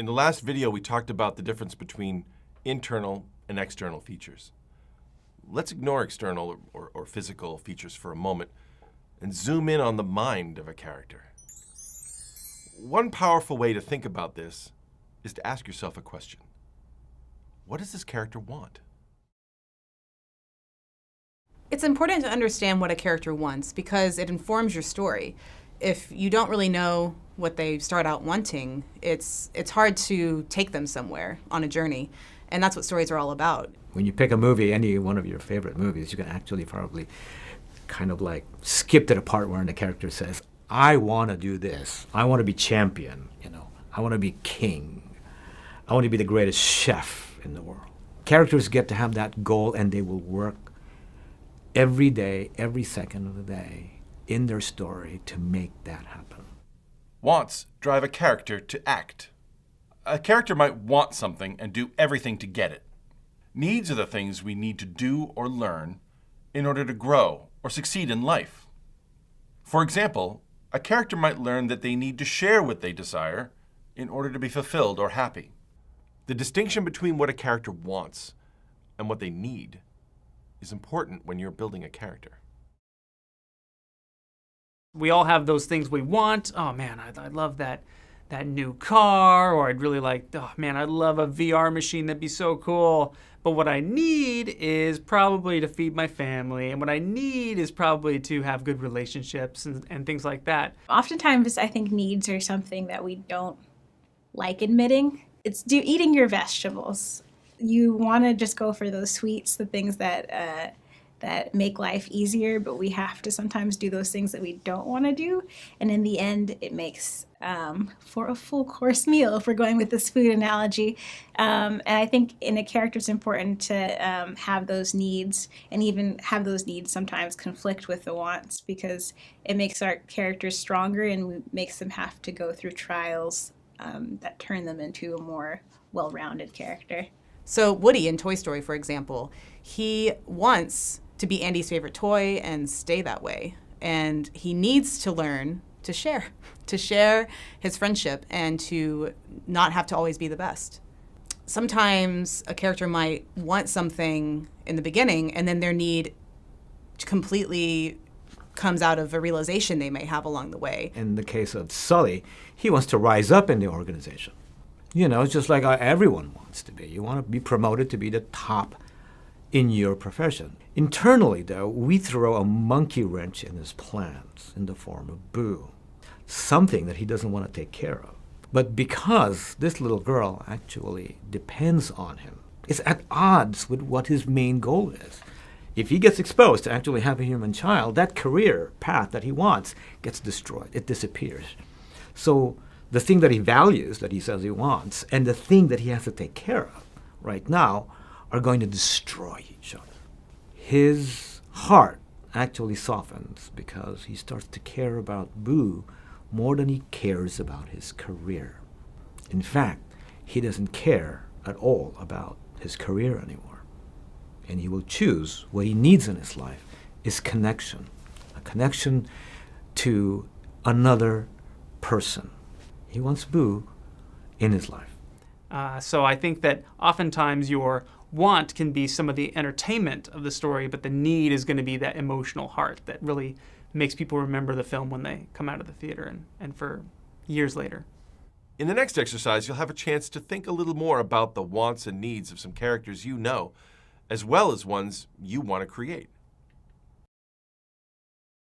In the last video, we talked about the difference between internal and external features. Let's ignore external or physical features for a moment and zoom in on the mind of a character. One powerful way to think about this is to ask yourself a question. What does this character want? It's important to understand what a character wants because it informs your story. If you don't really know what they start out wanting, it's hard to take them somewhere on a journey. And that's what stories are all about. When you pick a movie, any one of your favorite movies, you can actually probably kind of like skip to the part where the character says, I want to do this. I want to be champion, I want to be king. I want to be the greatest chef in the world. Characters get to have that goal and they will work every day, every second of the day in their story to make that happen. Wants drive a character to act. A character might want something and do everything to get it. Needs are the things we need to do or learn in order to grow or succeed in life. For example, a character might learn that they need to share what they desire in order to be fulfilled or happy. The distinction between what a character wants and what they need is important when you're building a character. We all have those things we want. Oh man, I love that new car, or I'd really like, oh man, I'd love a VR machine, that'd be so cool. But what I need is probably to feed my family, and what I need is probably to have good relationships and things like that. Oftentimes, I think needs are something that we don't like admitting. It's eating your vegetables. You want to just go for those sweets, the things that make life easier, but we have to sometimes do those things that we don't want to do. And in the end, it makes for a full course meal, if we're going with this food analogy. And I think in a character, it's important to have those needs, and even have those needs sometimes conflict with the wants, because it makes our characters stronger and makes them have to go through trials that turn them into a more well-rounded character. So Woody in Toy Story, for example, he wants to be Andy's favorite toy and stay that way. And he needs to learn to share his friendship and to not have to always be the best. Sometimes a character might want something in the beginning and then their need completely comes out of a realization they may have along the way. In the case of Sully, he wants to rise up in the organization. It's just like everyone wants to be. You want to be promoted to be the top in your profession. Internally, though, we throw a monkey wrench in his plans in the form of Boo, something that he doesn't want to take care of. But because this little girl actually depends on him, it's at odds with what his main goal is. If he gets exposed to actually have a human child, that career path that he wants gets destroyed. It disappears. So the thing that he values, that he says he wants, and the thing that he has to take care of right now are going to destroy each other. His heart actually softens because he starts to care about Boo more than he cares about his career. In fact, he doesn't care at all about his career anymore. And he will choose what he needs in his life is connection, a connection to another person. He wants Boo in his life. So I think that oftentimes your want can be some of the entertainment of the story, but the need is going to be that emotional heart that really makes people remember the film when they come out of the theater and for years later. In the next exercise, you'll have a chance to think a little more about the wants and needs of some characters you know, as well as ones you want to create.